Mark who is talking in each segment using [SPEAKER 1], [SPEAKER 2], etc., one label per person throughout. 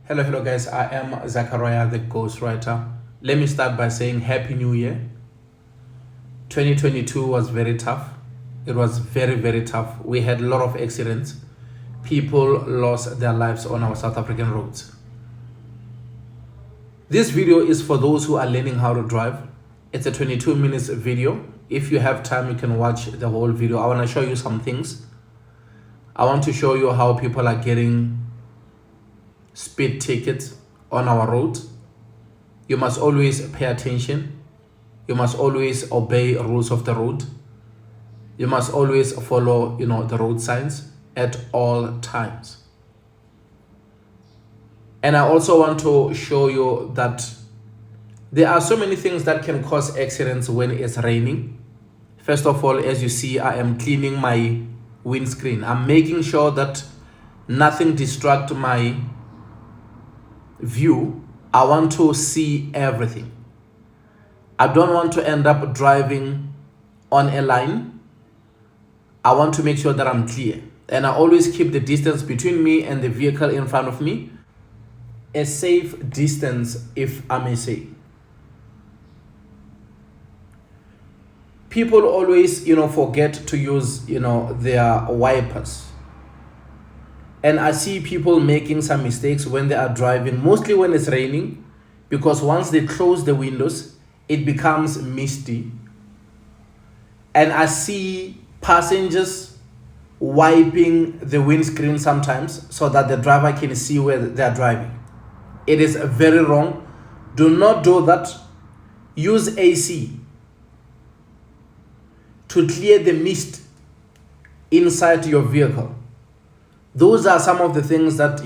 [SPEAKER 1] Hello guys. I am Zachariah, the ghostwriter. Let me start by saying Happy New Year. 2022 was very tough. It was very tough. We had a lot of accidents. People lost their lives on our South African roads. This video is for those who are learning how to drive. It's a 22 minutes video. If you have time, you can watch the whole video. I want to show you some things. I want to show you how people are getting speed tickets on our road. You must always pay attention. You must always obey rules of the road. You must always follow, the road signs at all times. And I also want to show you that there are so many things that can cause accidents when it's raining. First of all, as you see, I am cleaning my windscreen. I'm making sure that nothing distracts my view. I want to see everything. I don't want to end up driving on a line. I want to make sure that I'm clear. And I always keep the distance between me and the vehicle in front of me a safe distance, if I may say. People always, forget to use, their wipers. And I see people making some mistakes when they are driving, mostly when it's raining, because once they close the windows, it becomes misty. And I see passengers wiping the windscreen sometimes so that the driver can see where they are driving. It is very wrong. Do not do that. Use AC to clear the mist inside your vehicle. Those are some of the things that,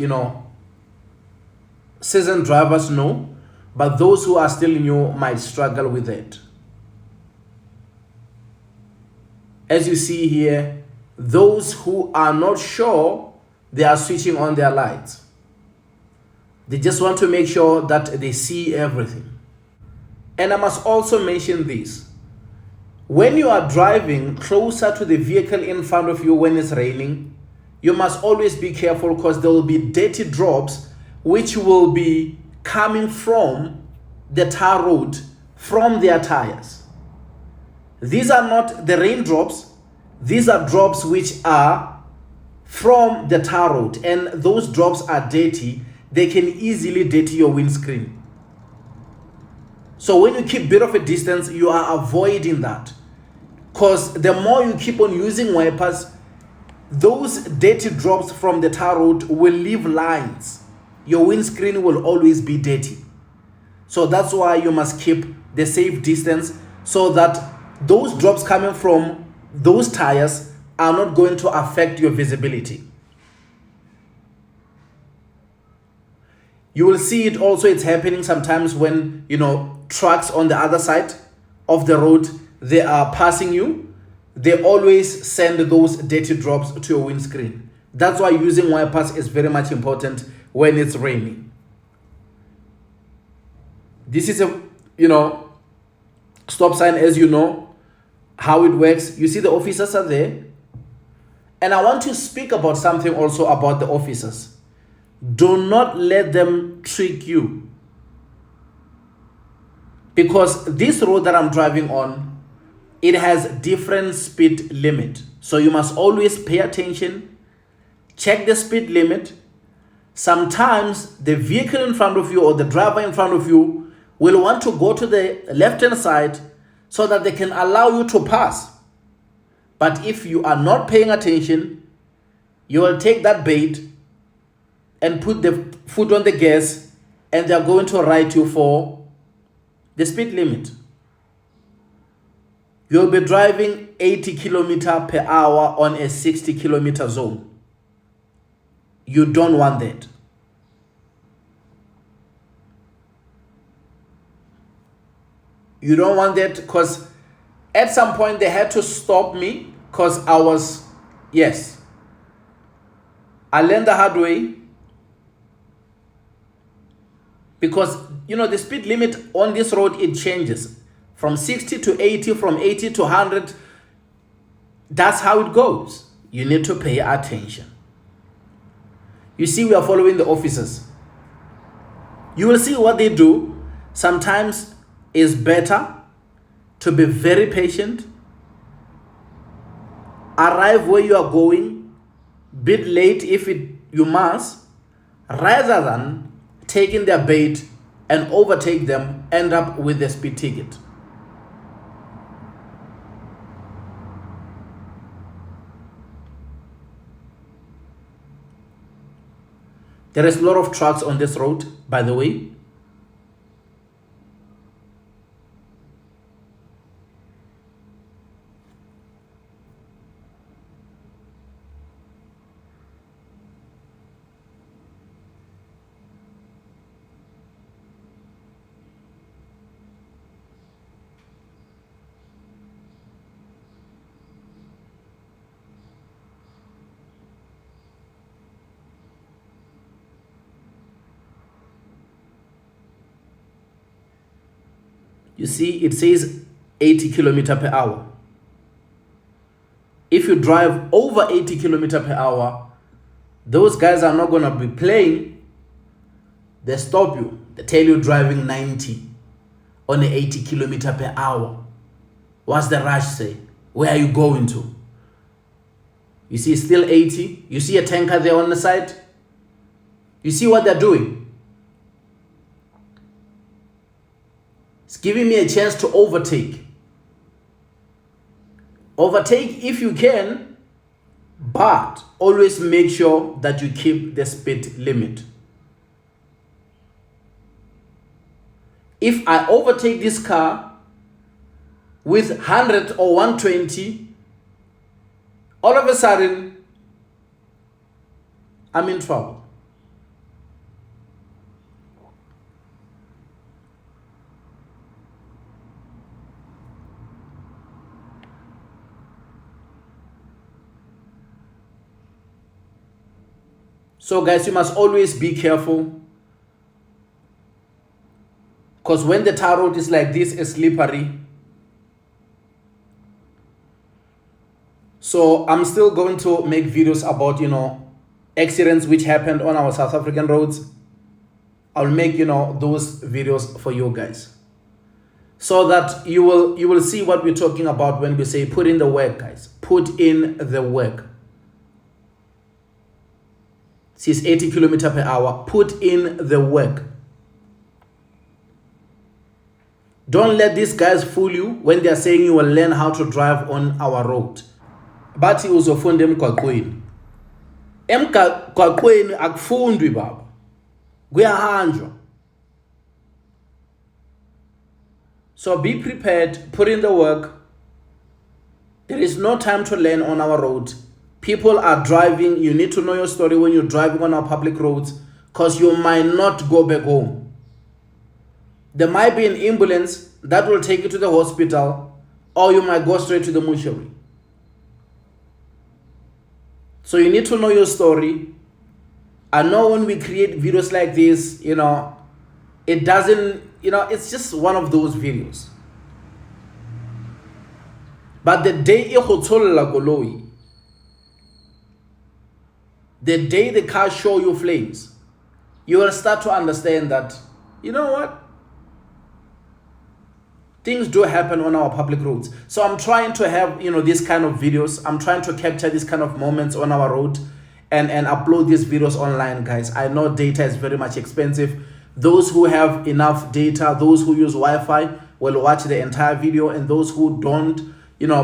[SPEAKER 1] seasoned drivers know, but those who are still new might struggle with it. As you see here, those who are not sure, they are switching on their lights. They just want to make sure that they see everything. And I must also mention this. When you are driving closer to the vehicle in front of you when it's raining, you must always be careful because there will be dirty drops which will be coming from the tar road, from their tires. These are not the raindrops. These are drops which are from the tar road, and those drops are dirty. They can easily dirty your windscreen. So when you keep a bit of a distance, you are avoiding that. Because the more you keep on using wipers, those dirty drops from the tar road will leave lines. Your windscreen will always be dirty. So that's why you must keep the safe distance so that those drops coming from those tires are not going to affect your visibility. You will see it also, it's happening sometimes when, trucks on the other side of the road, they are passing you. They always send those dirty drops to your windscreen. That's why using wipers is very much important when it's raining. This is a, stop sign, as you know how it works. You see the officers are there. And I want to speak about something also about the officers. Do not let them trick you. Because this road that I'm driving on, it has different speed limit. So you must always pay attention. Check the speed limit. Sometimes the vehicle in front of you or the driver in front of you will want to go to the left-hand side so that they can allow you to pass. But if you are not paying attention, you will take that bait and put the foot on the gas, and they are going to ride you for the speed limit. You'll be driving 80 km per hour on a 60 km zone. You don't want that. You don't want that because at some point they had to stop me because I learned the hard way. Because, the speed limit on this road, it changes from 60 to 80, from 80 to 100. That's how it goes. You need to pay attention. You see, we are following the officers. You will see what they do. Sometimes it's better to be very patient, arrive where you are going, bit late if you must, rather than taking their bait and overtake them, end up with a speed ticket. There is a lot of trucks on this road, by the way. You see, it says 80 kilometers per hour. If you drive over 80 kilometers per hour, those guys are not going to be playing. They stop you. They tell you driving 90 on 80 kilometers per hour. What's the rush say? Where are you going to? You see, still 80. You see a tanker there on the side. You see what they're doing? It's giving me a chance to overtake. Overtake if you can, but always make sure that you keep the speed limit. If I overtake this car with 100 or 120, all of a sudden, I'm in trouble. So guys, you must always be careful, because when the tar road is like this, it's slippery. So I'm still going to make videos about, accidents which happened on our South African roads. I'll make, those videos for you guys, so that you will see what we're talking about when we say put in the work, guys. Put in the work. Says 80 kilometers per hour. Put in the work. Don't let these guys fool you when they are saying you will learn how to drive on our road. Bathi uzofunda emgwaqweni. Emgwaqweni akufundwi baba. Kuyahanjwa. So be prepared, put in the work. There is no time to learn on our road. People are driving. You need to know your story when you're driving on our public roads, because you might not go back home. There might be an ambulance that will take you to the hospital, or you might go straight to the mortuary. So you need to know your story. I know when we create videos like this, it doesn't, it's just one of those videos. But the day the day the car show you flames, you will start to understand that, you know what? Things do happen on our public roads. So I'm trying to have, these kind of videos. I'm trying to capture these kind of moments on our road and upload these videos online, guys. I know data is very much expensive. Those who have enough data, those who use Wi-Fi will watch the entire video, and those who don't,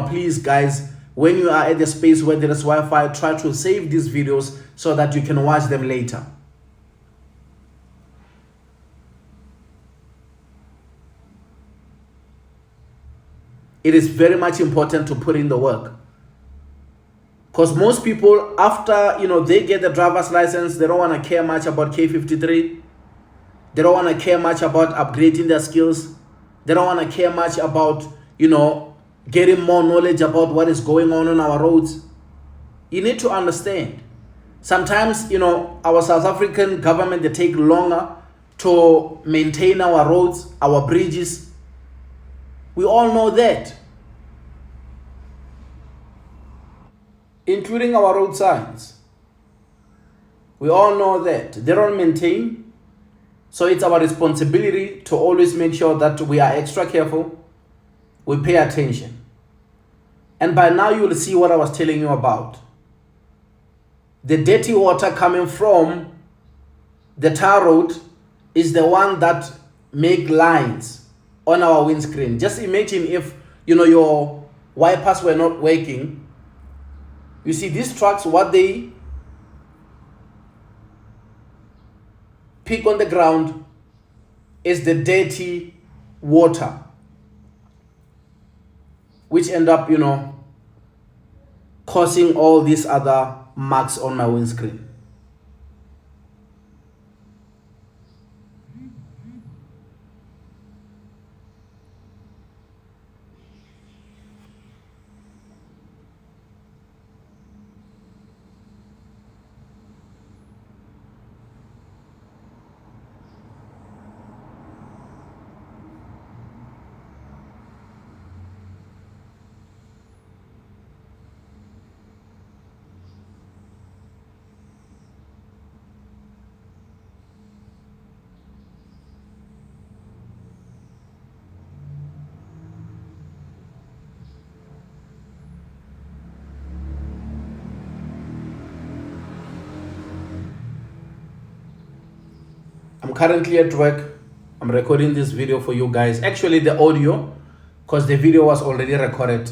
[SPEAKER 1] please, guys, when you are at the space where there is Wi-Fi, try to save these videos so that you can watch them later. It is very much important to put in the work, because most people, after they get the driver's license, they don't want to care much about K53. They don't want to care much about upgrading their skills. They don't want to care much about getting more knowledge about what is going on our roads. You need to understand, sometimes our South African government, they take longer to maintain our roads, our bridges. We all know that, including our road signs. We all know that they don't maintain. So it's our responsibility to always make sure that we are extra careful, we pay attention. And by now you will see what I was telling you about. The dirty water coming from the tar road is the one that make lines on our windscreen. Just imagine if your wipers were not working. You see, these trucks, what they pick on the ground is the dirty water, which end up causing all these other marks on my windscreen. I'm currently at work. I'm recording this video for you guys. Actually, the audio, because the video was already recorded,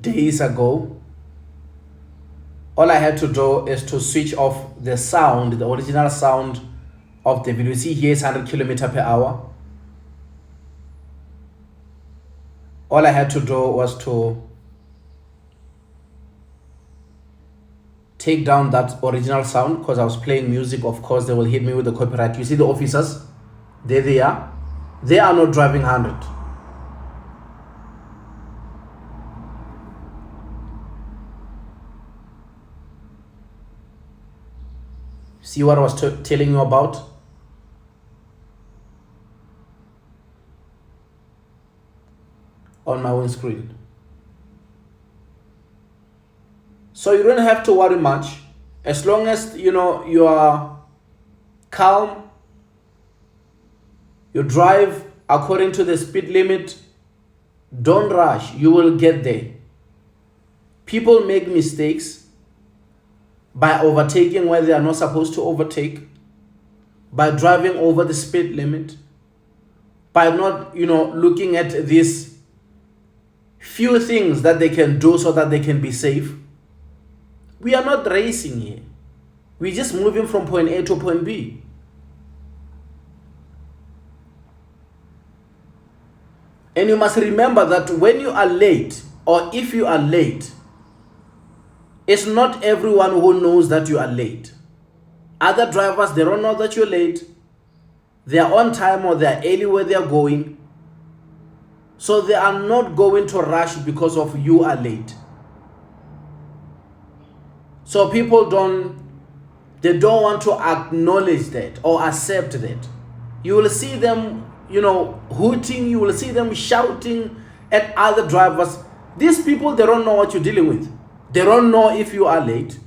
[SPEAKER 1] days ago. All I had to do is to switch off the sound, the original sound of the video. See here is 100 km/h. All I had to do was to take down that original sound because I was playing music. Of course, they will hit me with the copyright. You see the officers, there they are. They are not driving 100. See what I was telling you about? On my windscreen. So you don't have to worry much. As long as you are calm, you drive according to the speed limit, don't rush, you will get there. People make mistakes by overtaking where they are not supposed to overtake, by driving over the speed limit, by not looking at these few things that they can do so that they can be safe. We are not racing here. We're just moving from point A to point B. And you must remember that when you are late, or if you are late, it's not everyone who knows that you are late. Other drivers, they don't know that you're late. They are on time or they are early where they are going. So they are not going to rush because of you are late. So people don't want to acknowledge that or accept that. You will see them, hooting, you will see them shouting at other drivers. These people, they don't know what you're dealing with. They don't know if you are late.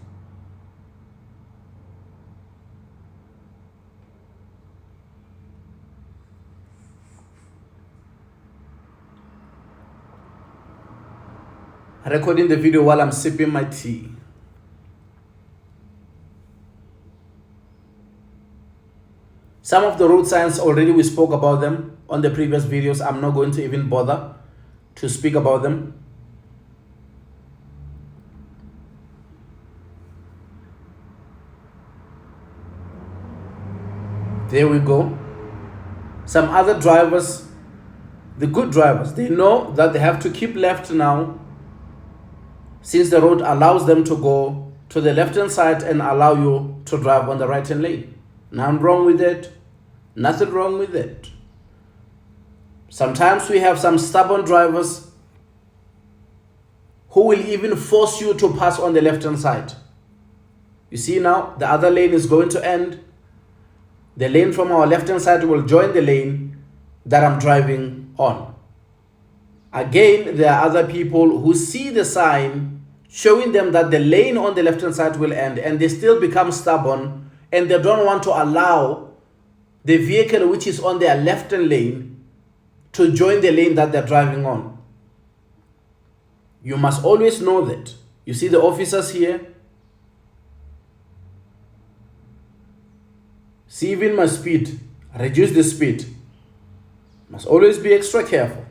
[SPEAKER 1] Recording the video while I'm sipping my tea. Some of the road signs already we spoke about them on the previous videos. I'm not going to even bother to speak about them. There we go. Some other drivers, the good drivers, they know that they have to keep left now, since the road allows them to go to the left-hand side and allow you to drive on the right-hand lane. Nothing wrong with it. Nothing wrong with it. Sometimes we have some stubborn drivers who will even force you to pass on the left-hand side. You see now, the other lane is going to end. The lane from our left-hand side will join the lane that I'm driving on. Again, there are other people who see the sign showing them that the lane on the left-hand side will end, and they still become stubborn and they don't want to allow the vehicle which is on their left lane to join the lane that they're driving on. You must always know that. You see the officers here? See even my speed. Reduce the speed. Must always be extra careful.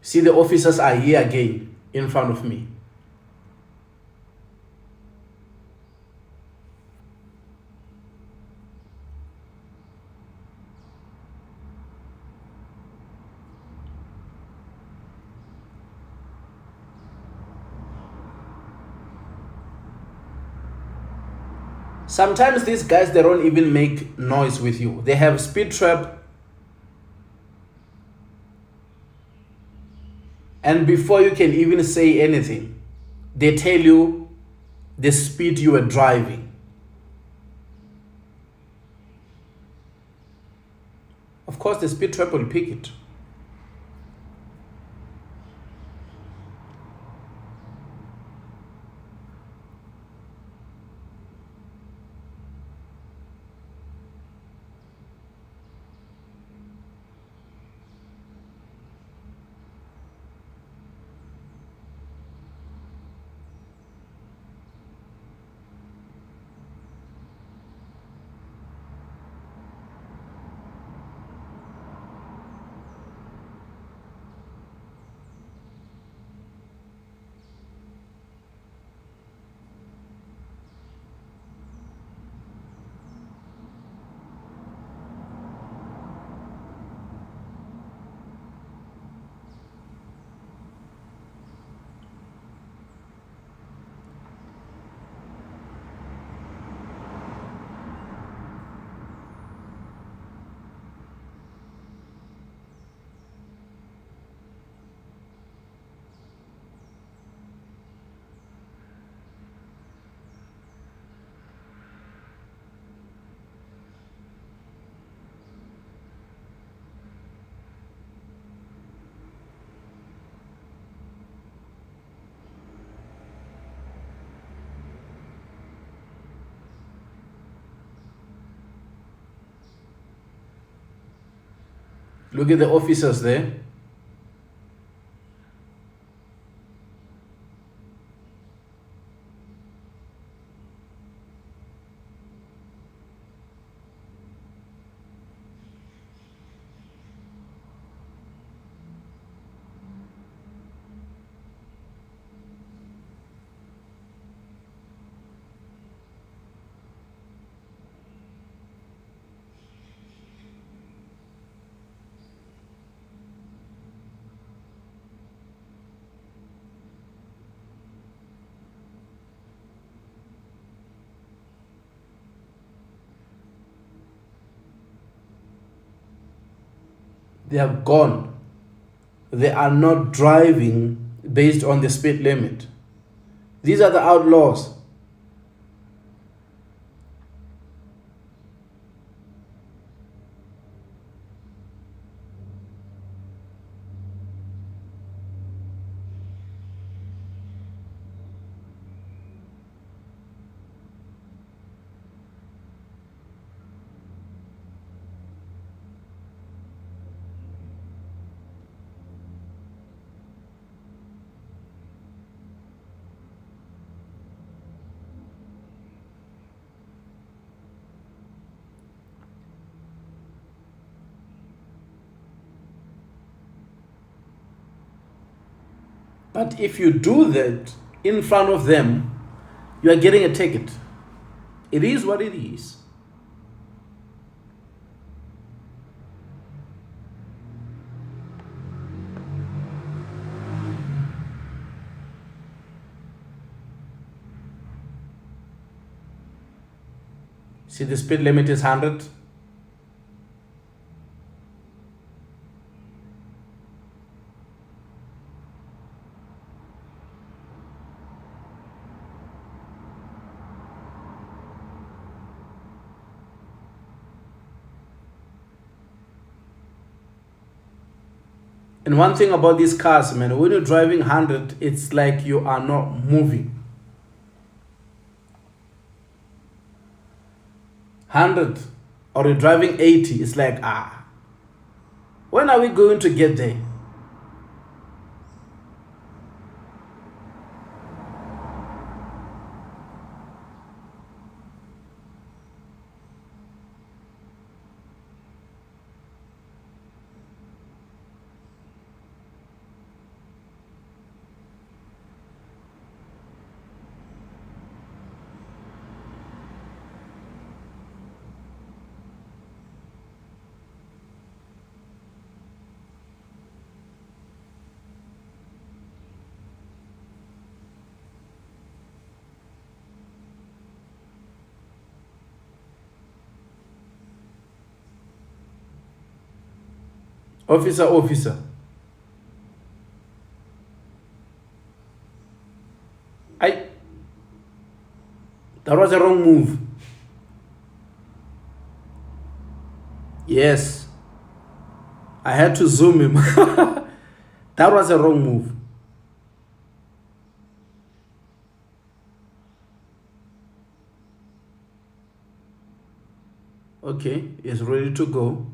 [SPEAKER 1] See, the officers are here again in front of me. Sometimes these guys, they don't even make noise with you. They have speed trap. And before you can even say anything, they tell you the speed you were driving. Of course, the speed trap will pick it. Look at the officers there. They have gone. They are not driving based on the speed limit. These are the outlaws. But if you do that in front of them, you are getting a ticket. It is what it is. See, the speed limit is 100. And one thing about these cars, man, when you're driving 100, it's like you are not moving. 100 or you're driving 80, it's like, when are we going to get there? Officer. I That was a wrong move. Yes. I had to zoom him. That was a wrong move. Okay, he's ready to go.